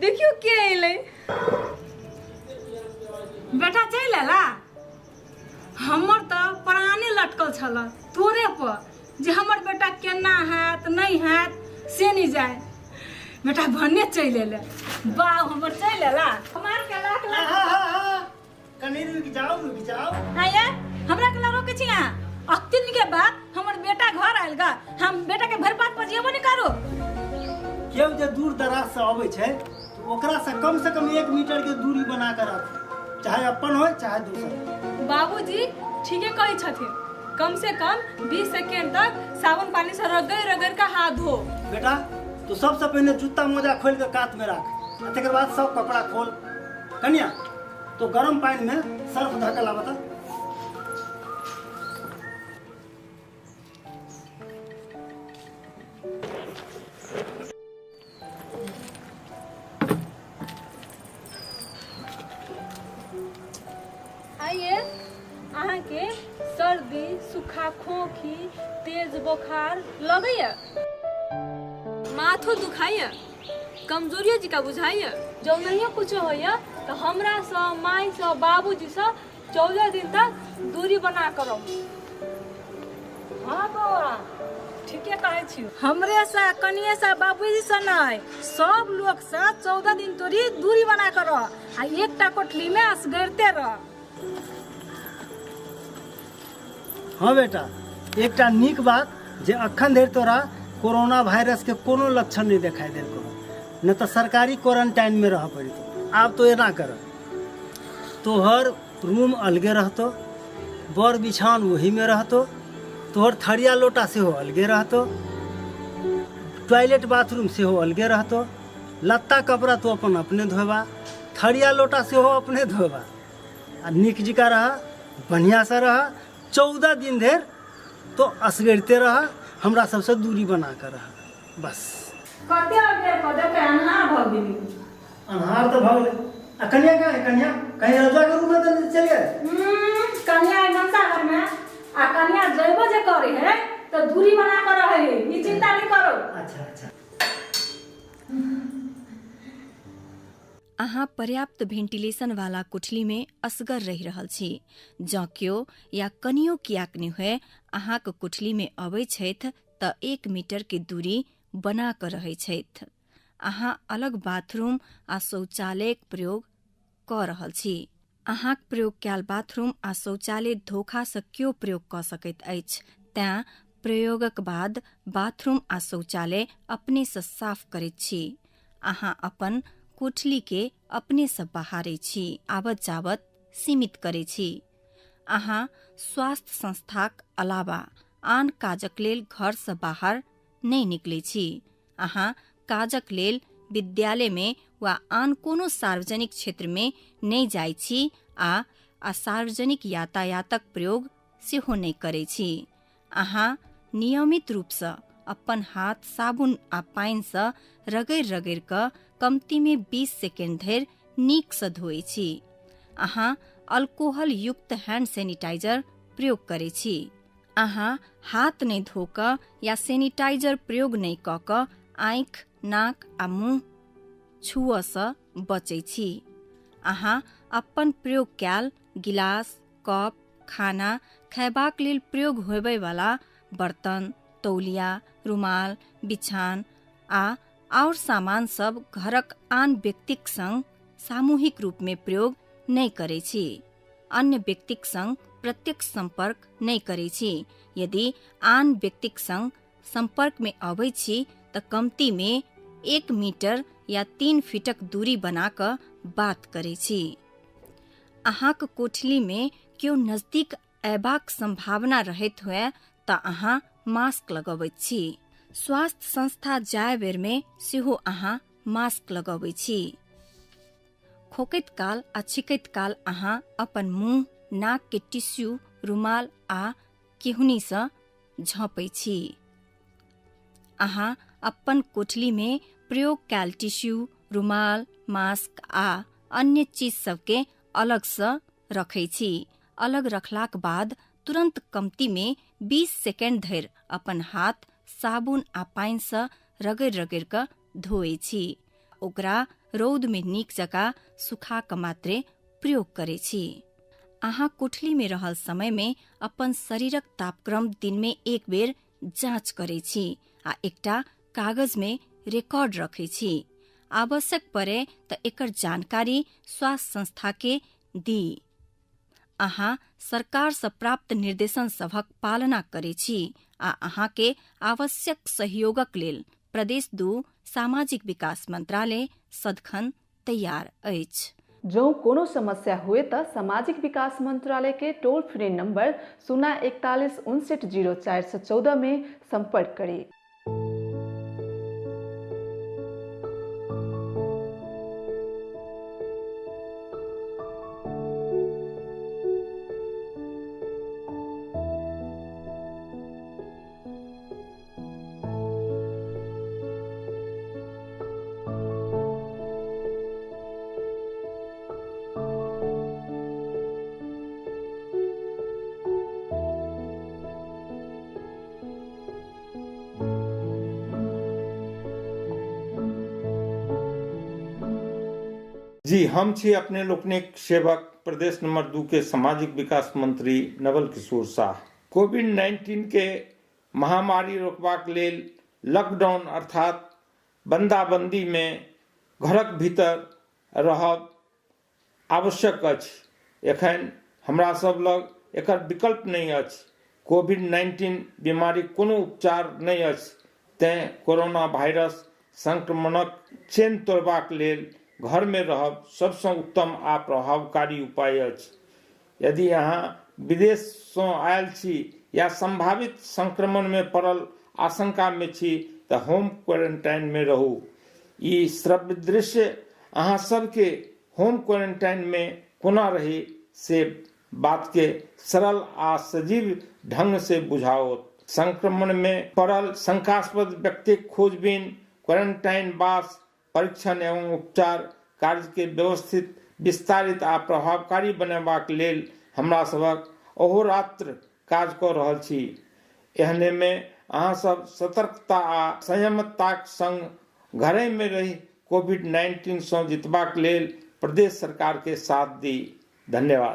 देखियो के अइले। बेटा चल आला। हमर तो प्राणे लटकल छल तोरे पर जे हमर बेटा केना हैत नहीं हैत से नहीं जाए। बेटा भन्ने चल एले। बाऊ हमर चल आला। हमार के लाख लाख कनी रुक जाओ। हां ये हमरा के रोके छी। अतिन के बाद हमर बेटा घर आइल गा। हम बेटा के भर बात पर जेबो नहीं करो। केओ जे दूर दराज से आवे छै तो ओकरा से कम 1 मीटर के दूरी बना कर रख, चाहे अपन हो चाहे दूसर। बाबूजी ठीके कही छथिन। कम से कम 20 सेकेंड तक साबुन पानी से रगड़ का हाथ धो। बेटा तू सबसे पहले जूता मोजा खोल के कात में रख, तकर बाद सब कपड़ा खोल। कन्या तो गर्म पानी में सर्फ धके ला बता। आइए अहाँ के सर्दी सूखा खोखी तेज बुखार लगैया, माथो दुखाइया, कमजोरिया जिका बुझाइया। जो नहीं कुछ होइया तो हमरा से माई से बाबूजी से 14 दिन तक दूरी बना करो। हां बौआ ठीके कहै छी। हमरे से कनिए से बाबूजी से नहीं सब लोग से 14 दिन तोरी दूरी बना कर आ एकटा कोठली में असगरते रह। हाँ बेटा एकटा नीक बात जे अखन धरि तोरा कोरोना वायरस के कोनो लक्षण नहीं दिखाई देल को, न तो सरकारी क्वारंटाइन में रह पड़ी। आब तो एना कर, तोहर रूम अलगे रहतो, बर बिछान वही में रहतो, तोहर थरिया लोटा से हो अलगे रहतो, टॉयलेट बाथरूम से हो अलगे रहतो, लत्ता कपड़ा तो अपन अपने धोबा, थरिया लोटा से हो अपने धोबा। आ निक जिका रहा, बढ़िया से रहा। 14 दिन धरि तो असगरते रहा, हमरा सबसे दूरी बना कर रहा। बस कते देर को देखे अन्हार भ गेली। अन्हार तो भग गेलै। आ कन्या कहाँ है? कन्या कहीं रजवा के रूम में तो नहीं चल गए? कन्या घंटा घर में आ कन्या जइबो जे करे है तो दूरी बना कर रहे। ई चिंता नहीं करो। अच्छा अच्छा। अहाँ पर्याप्त भेंटिलेशन वाला कोठली में असगर रही रहल छी। जँ केओ या कनियो कियाक नहीं हुए अहाँक कोठली में अबै छथि तऽ 1 मीटर के दूरी बना कऽ रहै छथि। अहाँ अलग बाथरूम आ शौचालयक प्रयोग कऽ रहल छी। अहाँक प्रयोग कयल बाथरूम आ शौचालय धोखा सँ केओ प्रयोग कऽ सकैत अछि। तेँ प्रयोगक बाद बाथरूम आ शौचालय अपने सँ साफ करैत छी। अहाँ अपन कोठली के अपने से बहारै छी, आबत जाबत सीमित करै छी। अहाँ स्वास्थ्य संस्थाक अलावा आन काजक लेल घर से बाहर नहीं निकलै छी। अहाँ काजक लेल विद्यालय में वा आन कोनो सार्वजनिक क्षेत्र में नहीं जाइ छी आ सार्वजनिक यातायातक प्रयोग सेहो नहीं करै छी। अहाँ नियमित रूप से अपन हाथ साबुन आ पानी से रगड़ि रगड़ि कऽ कमती में 20 सेकेंड धरि नीक से धोइ छी। अहाँ अल्कोहल युक्त हैंड सैनिटाइजर प्रयोग करै छी। अहाँ हाथ नहीं धो कऽ या सैनिटाइजर प्रयोग नहीं कऽ कऽ आँखि, नाक आ मुँह छुअ से बचै छी। अहाँ अपन प्रयोग कयल गिलास, कप, खाना खयबाक लेल प्रयोग होबय वाला बर्तन, तौलिया, रुमाल, बिछान आ और सामान सब घरक आन व्यक्तिक संग सामूहिक रूप में प्रयोग नहीं करै छी। अन्य व्यक्तिक संग प्रत्यक्ष संपर्क नहीं करै छी। यदि आन व्यक्तिक संग संपर्क में अबै छी तऽ कमती में 1 मीटर या 3 फीटक दूरी बना कऽ बात करै छी। अहाँक कोठली में केओ नजदीक अयबाक संभावना रहैत हुए तऽ अहाँ मास्क लगबैत छी। स्वास्थ्य संस्था जाय बेर में सेहो अहाँ मास्क लगबै छी। खोकैत काल आ छिकैत काल अहाँ अपन मुँह, नाक के टिश्यू, रुमाल आ केहुनी सँ झाँपै छी। अहाँ अपन कोठली में प्रयोग कयल टिश्यू, रुमाल, मास्क आ अन्य चीज सबके अलग सँ रखै छी। अलग रखलाक बाद तुरंत कमती में 20 सेकेंड धरि अपन हाथ साबुन आ पानी से रगड़ रगड़ कऽ धोए छी। ओकरा रौद में नीक जकाँ सुखा क मात्रे प्रयोग करै छी। अहाँ कोठली में रहल समय में अपन शरीरक तापक्रम दिन में एक बेर जाँच करै छी आ एकटा कागज में रेकॉर्ड रखै छी। आवश्यक परे त एकर जानकारी स्वास्थ्य संस्था के दी। अहाँ सरकार से प्राप्त निर्देशन सभक पालना करै छी आ अहाँ के आवश्यक सहयोगक लेल प्रदेश 2 सामाजिक विकास मंत्रालय सदखन तैयार अछि। जो कोनो समस्या हुए त सामाजिक विकास मंत्रालय के टोल फ्री नंबर 041 59 0414 में संपर्क करें। जी, हम छी अपने लोकनिक सेवक प्रदेश नंबर 2 के सामाजिक विकास मंत्री नवल किशोर शाह। कोविड-19 के महामारी रोकबाक लेल लॉकडाउन अर्थात बंदाबंदी में घरक भीतर रहब आवश्यक अछि। एखन हमरा सब लग एकर विकल्प नहीं अछि। कोविड-19 बीमारी कोनो उपचार नहीं अछि, तें कोरोना वायरस संक्रमणक चेन तोड़बाक लेल घर में रहब सबसे उत्तम आ प्रभावकारी उपाय अछि। यदि अहाँ विदेश से आयल छी या संभावित संक्रमण में पड़ल आशंका में छी त होम क्वारंटाइन में रहू। ई श्रव्य दृश्य अहाँ सबके होम क्वारंटाइन में कोना रही से बात के सरल आ सजीव ढंग से बुझाओ। संक्रमण में पड़ल शंकास्पद व्यक्ति खोजबीन, क्वारंटाइन वास, परीक्षण एवं उपचार कार्य के व्यवस्थित, विस्तारित आ प्रभावकारी बनेबाक लेल हमरा सबक अहोरात्र काज कऽ रहल छी। एहने में अहाँ सब सतर्कता आ संयमताक संग घरे में रही कोविड-19 से जीतबाक लेल प्रदेश सरकार के साथ दी। धन्यवाद।